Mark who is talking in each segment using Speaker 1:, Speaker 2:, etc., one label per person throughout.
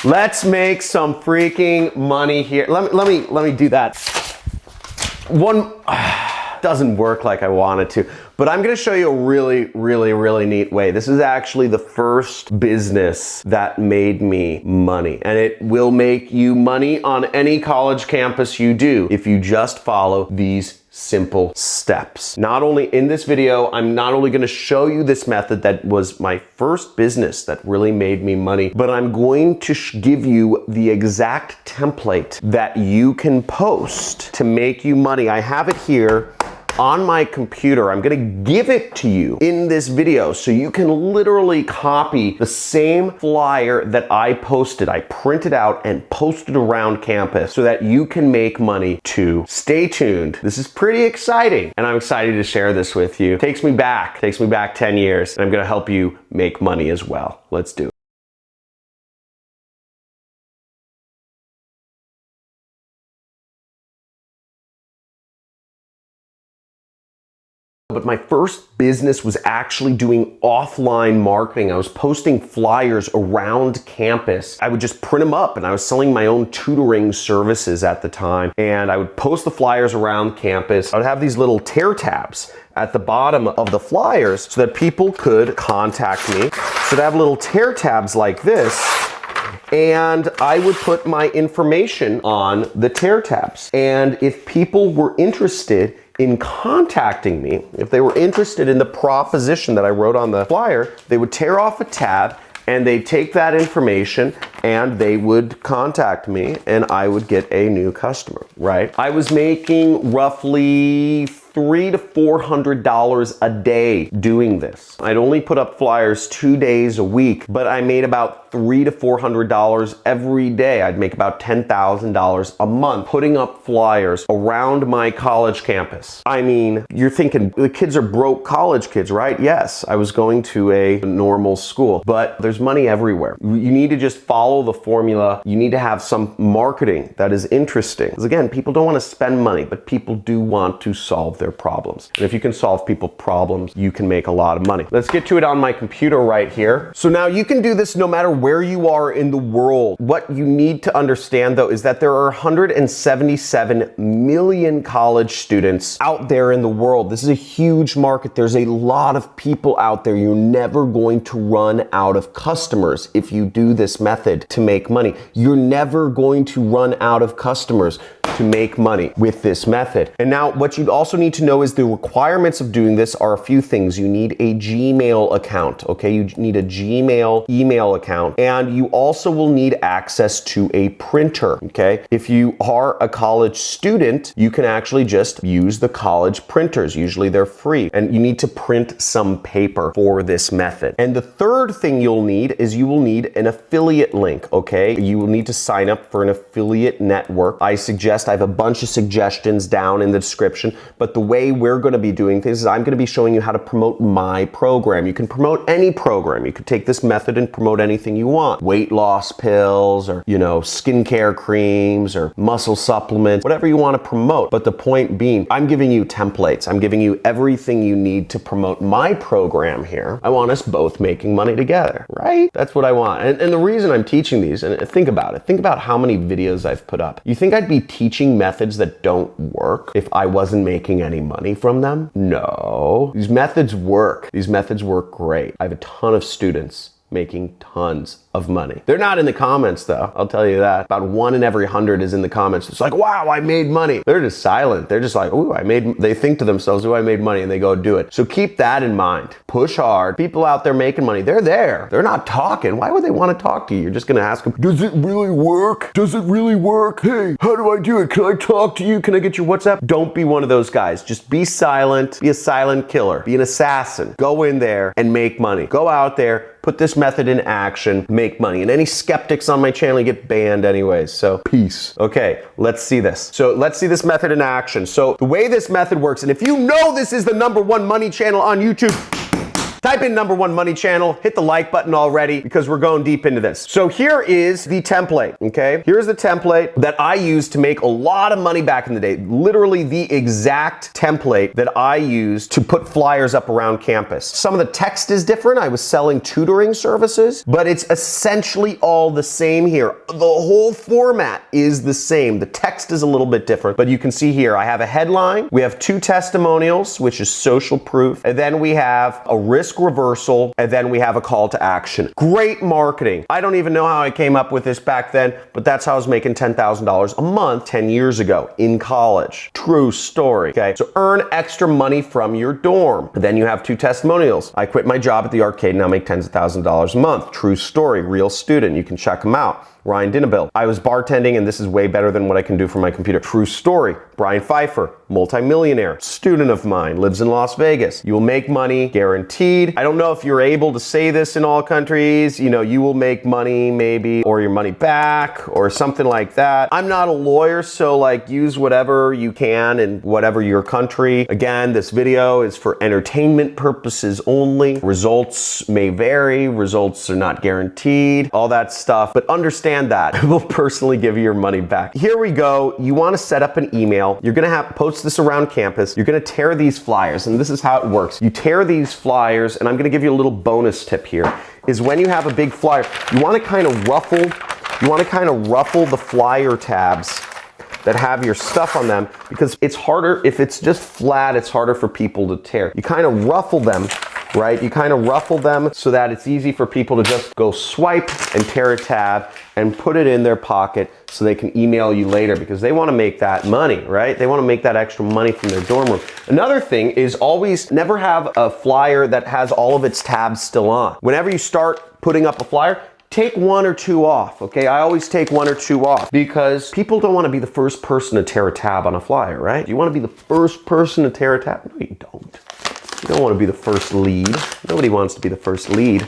Speaker 1: Let's make some freaking money here. Let me do that. One doesn't work like I wanted to, but I'm gonna show you a really neat way. This is actually the first business that made me money, and it will make you money on any college campus you do if you just follow these simple steps. Not only in this video, I'm not only going to show you this method that was my first business that really made me money, but I'm going to give you the exact template that you can post to make you money. I have it here on my computer. I'm gonna give it to you in this video so you can literally copy the same flyer that I posted. I printed out and posted around campus so that you can make money too. Stay tuned. This is pretty exciting, and I'm excited to share this with you. Takes me back 10 years, and I'm gonna help you make money as well. Let's do it. But my first business was actually doing offline marketing. I was posting flyers around campus. I would just print them up, and I was selling my own tutoring services at the time. And I would post the flyers around campus. I would have these little tear tabs at the bottom of the flyers so that people could contact me. So to have little tear tabs like this, and I would put my information on the tear tabs. And if people were interested in contacting me, if they were interested in the proposition that I wrote on the flyer, they would tear off a tab and they'd take that information and they would contact me and I would get a new customer, right? I was making roughly $300 to $400 a day doing this. I'd only put up flyers 2 days a week, but I made about $300 to $400 every day. I'd make about $10,000 a month putting up flyers around my college campus. I mean, you're thinking the kids are broke college kids, right? Yes, I was going to a normal school, but there's money everywhere. You need to just follow the formula. You need to have some marketing that is interesting. Because again, people don't want to spend money, but people do want to solve their problems. And if you can solve people's problems, you can make a lot of money. Let's get to it on my computer right here. So now you can do this no matter where you are in the world. What you need to understand though is that there are 177 million college students out there in the world. This is a huge market. There's a lot of people out there. You're never going to run out of customers if you do this method to make money. You're never going to run out of customers to make money with this method. And now what you'd also need to know is the requirements of doing this are a few things. You need a Gmail account, okay? You need a Gmail email account, and you also will need access to a printer, okay? If you are a college student, you can actually just use the college printers. Usually they're free, and you need to print some paper for this method. And the third thing you'll need is you will need an affiliate link, okay? You will need to sign up for an affiliate network. I have a bunch of suggestions down in the description, but the way we're going to be doing things is I'm going to be showing you how to promote my program. You can promote any program. You could take this method and promote anything you want. Weight loss pills, or, you know, skincare creams, or muscle supplements, whatever you want to promote. But the point being, I'm giving you templates. I'm giving you everything you need to promote my program here. I want us both making money together, right? That's what I want. And the reason I'm teaching these, and think about it, think about how many videos I've put up. You think I'd be teaching methods that don't work if I wasn't making any money from them? No. These methods work. These methods work great. I have a ton of students making tons of money. They're not in the comments though, I'll tell you that. About 1 in every 100 is in the comments. It's like, wow, I made money. They're just silent. They're just like, ooh, they think to themselves, ooh, I made money, and they go do it. So keep that in mind. Push hard. People out there making money, they're there. They're not talking. Why would they want to talk to you? You're just gonna ask them, does it really work? Does it really work? Hey, how do I do it? Can I talk to you? Can I get your WhatsApp? Don't be one of those guys. Just be silent. Be a silent killer. Be an assassin. Go in there and make money. Go out there, put this method in action, make money. And any skeptics on my channel get banned anyways, so peace. Okay, let's see this. So let's see this method in action. So the way this method works, and if you know this is the #1 money channel on YouTube, Type in #1 Money Channel, hit the like button already because we're going deep into this. So here is the template, okay? Here's the template that I used to make a lot of money back in the day. Literally the exact template that I used to put flyers up around campus. Some of the text is different. I was selling tutoring services, but it's essentially all the same here. The whole format is the same. The text is a little bit different, but you can see here, I have a headline, we have 2 testimonials, which is social proof, and then we have a risk reversal, and then we have a call to action. Great marketing. I don't even know how I came up with this back then, but that's how I was making $10,000 a month 10 years ago in college. True story, okay? So earn extra money from your dorm. Then you have 2 testimonials. I quit my job at the arcade, now make tens of thousands of dollars a month. True story, real student. You can check them out. Ryan Dinnabill. I was bartending and this is way better than what I can do from my computer. True story. Brian Pfeiffer, multimillionaire, student of mine, lives in Las Vegas. You will make money, guaranteed. I don't know if you're able to say this in all countries. You know, you will make money maybe, or your money back, or something like that. I'm not a lawyer, so like use whatever you can in whatever your country. Again, this video is for entertainment purposes only. Results may vary. Results are not guaranteed. All that stuff, but understand that it will personally give you your money back. Here we go. You want to set up an email. You're going to post this around campus. You're going to tear these flyers, and this is how it works. You tear these flyers, and I'm going to give you a little bonus tip here, is when you have a big flyer, you want to kind of ruffle the flyer tabs that have your stuff on them, because it's harder, if it's just flat, it's harder for people to tear. You kind of ruffle them, right? You kind of ruffle them so that it's easy for people to just go swipe and tear a tab and put it in their pocket so they can email you later, because they want to make that money, right? They want to make that extra money from their dorm room. Another thing is always never have a flyer that has all of its tabs still on. Whenever you start putting up a flyer, take 1 or 2 off, okay? I always take 1 or 2 off because people don't want to be the first person to tear a tab on a flyer, right? You want to be the first person to tear a tab? No, you don't. You don't want to be the first lead. Nobody wants to be the first lead.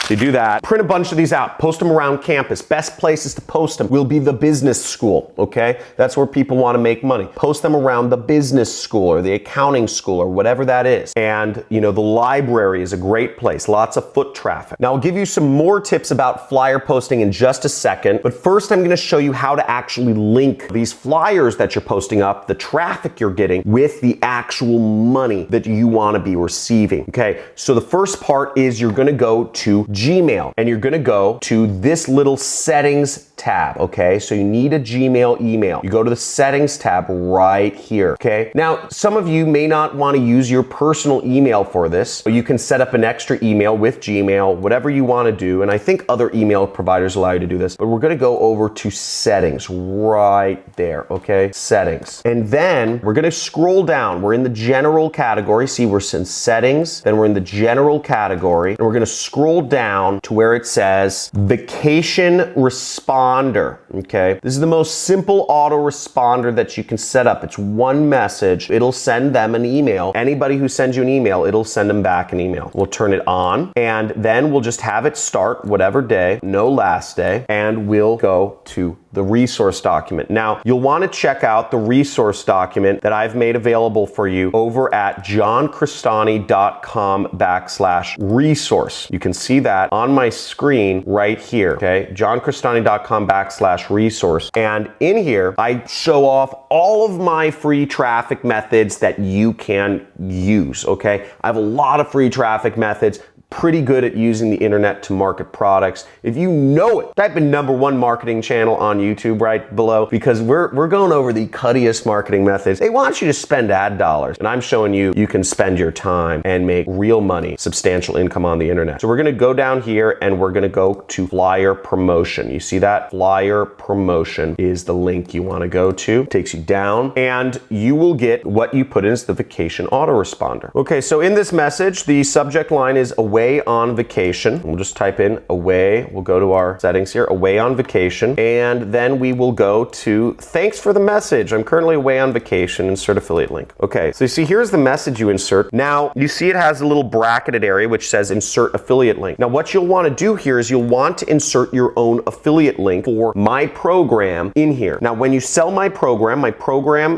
Speaker 1: So you do that. Print a bunch of these out. Post them around campus. Best places to post them will be the business school, okay? That's where people want to make money. Post them around the business school or the accounting school or whatever that is. And, you know, the library is a great place. Lots of foot traffic. Now, I'll give you some more tips about flyer posting in just a second. But first, I'm going to show you how to actually link these flyers that you're posting up, the traffic you're getting, with the actual money that you want to be receiving, okay? So the first part is you're going to go to Gmail, and you're going to go to this little settings tab, okay? So you need a Gmail email. You go to the settings tab right here, okay? Now, some of you may not want to use your personal email for this, so you can set up an extra email with Gmail, whatever you want to do, and I think other email providers allow you to do this, but we're going to go over to settings right there, okay? Settings. And then we're going to scroll down. We're in the general category. See, we're in settings, then we're in the general category, and we're going to scroll down to where it says vacation responder, okay? This is the most simple autoresponder that you can set up. It's one message. It'll send them an email. Anybody who sends you an email, it'll send them back an email. We'll turn it on, and then we'll just have it start whatever day, no last day, and we'll go to the resource document. Now, you'll want to check out the resource document that I've made available for you over at johncristani.com/resource. You can see that on my screen right here, okay? johncristani.com/resource. And in here, I show off all of my free traffic methods that you can use, okay? I have a lot of free traffic methods. Pretty good at using the internet to market products. If you know it, type in #1 marketing channel on YouTube right below, because we're going over the cuttiest marketing methods. They want you to spend ad dollars, and I'm showing you you can spend your time and make real money, substantial income on the internet. So we're gonna go down here and we're gonna go to flyer promotion. You see that? Flyer promotion is the link you wanna go to. It takes you down, and you will get what you put in is the vacation autoresponder. Okay, so in this message, the subject line is away away on vacation. We'll just type in away. We'll go to our settings here, away on vacation. And then we will go to thanks for the message. I'm currently away on vacation. Insert affiliate link. Okay, so you see here's the message you insert. Now you see it has a little bracketed area which says insert affiliate link. Now what you'll want to do here is you'll want to insert your own affiliate link for my program in here. Now when you sell my program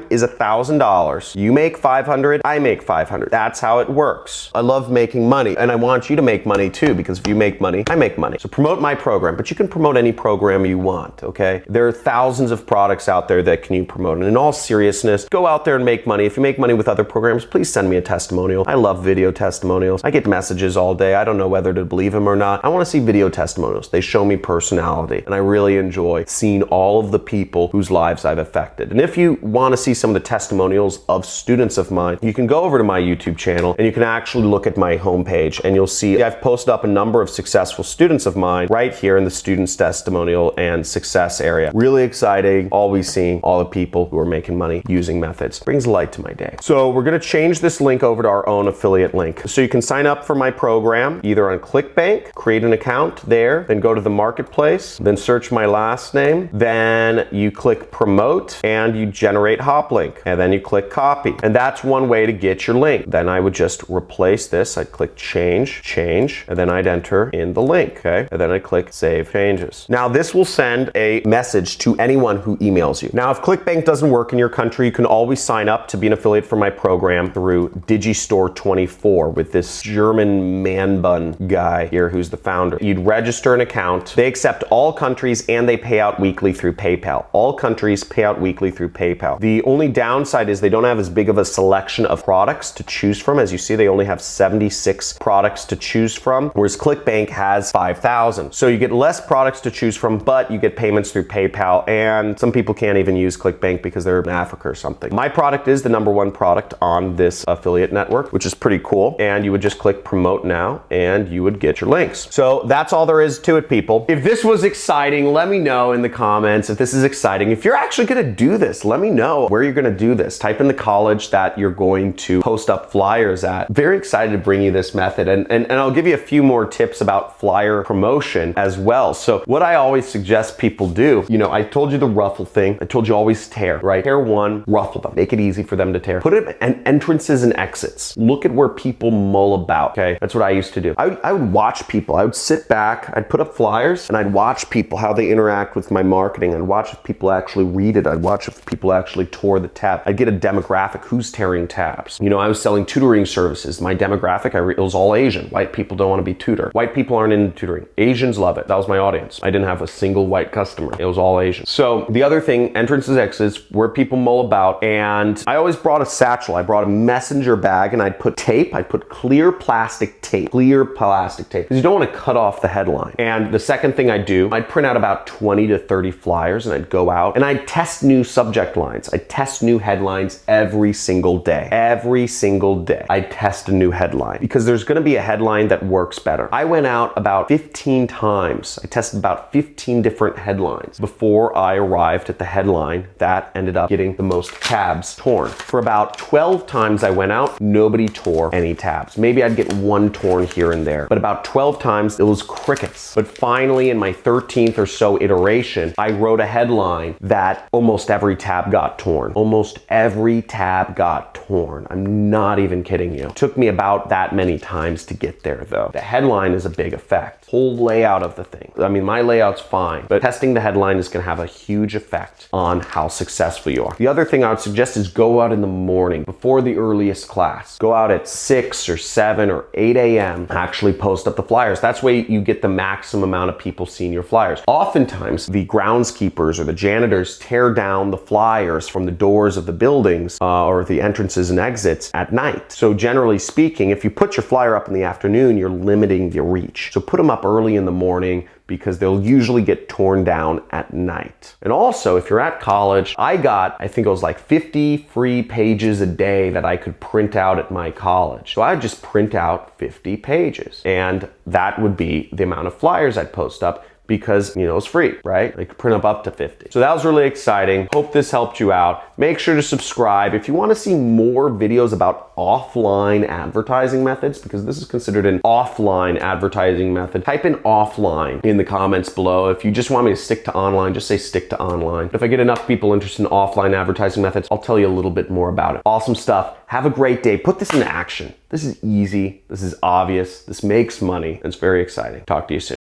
Speaker 1: is $1,000. You make $500, I make $500. That's how it works. I love making money and I want you to make money too, because if you make money, I make money. So promote my program, but you can promote any program you want, okay? There are thousands of products out there that can you promote. And in all seriousness, go out there and make money. If you make money with other programs, please send me a testimonial. I love video testimonials. I get messages all day. I don't know whether to believe them or not. I want to see video testimonials. They show me personality and I really enjoy seeing all of the people whose lives I've affected. And if you want to see some of the testimonials of students of mine, you can go over to my YouTube channel and you can actually look at my homepage and you'll see I've posted up a number of successful students of mine right here in the students testimonial and success area. Really exciting, always seeing all the people who are making money using methods. Brings light to my day. So we're going to change this link over to our own affiliate link. So you can sign up for my program either on ClickBank, create an account there, then go to the marketplace, then search my last name, then you click promote and you generate hop link, and then you click copy. And that's one way to get your link. Then I would just replace this. I'd click change, and then I'd enter in the link, okay? And then I click save changes. Now this will send a message to anyone who emails you. Now if ClickBank doesn't work in your country, you can always sign up to be an affiliate for my program through Digistore24 with this German man bun guy here who's the founder. You'd register an account. They accept all countries and they pay out weekly through PayPal. All countries pay out weekly through PayPal. The only downside is they don't have as big of a selection of products to choose from. As you see, they only have 76 products to choose from, whereas ClickBank has 5,000. So you get less products to choose from, but you get payments through PayPal, and some people can't even use ClickBank because they're in Africa or something. My product is the #1 product on this affiliate network, which is pretty cool. And you would just click promote now and you would get your links. So that's all there is to it, people. If this was exciting, let me know in the comments if this is exciting. If you're actually gonna do this, let me know where you're gonna do this. Type in the college that you're going to post up flyers at. Very excited to bring you this method, and I'll give you a few more tips about flyer promotion as well. So what I always suggest people do, you know, I told you the ruffle thing. I told you always tear, right? Tear one, ruffle them. Make it easy for them to tear. Put it in entrances and exits. Look at where people mull about, okay? That's what I used to do. I would watch people. I would sit back, I'd put up flyers, and I'd watch people, how they interact with my marketing. I'd watch if people actually read it. I'd watch if people actually tore the tab. I'd get a demographic, who's tearing tabs. You know, I was selling tutoring services. My demographic, it was all Asian. White people don't want to be tutored. White people aren't into tutoring. Asians love it. That was my audience. I didn't have a single white customer. It was all Asian. So the other thing, entrances, exits, where people mull about, and I always brought a satchel. I brought a messenger bag and I'd put tape. I'd put clear plastic tape, because you don't want to cut off the headline. And the second thing I'd do, I'd print out about 20 to 30 flyers and I'd go out and I'd test new subject lines. I'd test new headlines every single day. Every single day, I'd test a new headline because there's going to be a headline that works better. I went out about 15 times. I tested about 15 different headlines before I arrived at the headline that ended up getting the most tabs torn. For about 12 times I went out, nobody tore any tabs. Maybe I'd get one torn here and there, but about 12 times it was crickets. But finally, in my 13th or so iteration, I wrote a headline that almost every tab got torn. Almost every tab got torn. I'm not even kidding you. It took me about that many times to get there though. The headline is a big effect. Whole layout of the thing. I mean, my layout's fine, but testing the headline is gonna have a huge effect on how successful you are. The other thing I would suggest is go out in the morning before the earliest class. Go out at 6 or 7 or 8 a.m. Actually post up the flyers. That's where you get the maximum amount of people seeing your flyers. Oftentimes, the groundskeepers or the janitors tear down the flyers from the doors of the buildings or the entrances and exits at night. So generally speaking, if you put your flyer up in the afternoon, you're limiting the reach. So put them up early in the morning because they'll usually get torn down at night. And also, if you're at college, I think it was like 50 free pages a day that I could print out at my college. So I'd just print out 50 pages, and that would be the amount of flyers I'd post up because, you know, it's free, right? They could print up to 50. So that was really exciting. Hope this helped you out. Make sure to subscribe. If you want to see more videos about offline advertising methods, because this is considered an offline advertising method, type in offline in the comments below. If you just want me to stick to online, just say stick to online. If I get enough people interested in offline advertising methods, I'll tell you a little bit more about it. Awesome stuff. Have a great day. Put this into action. This is easy. This is obvious. This makes money. It's very exciting. Talk to you soon.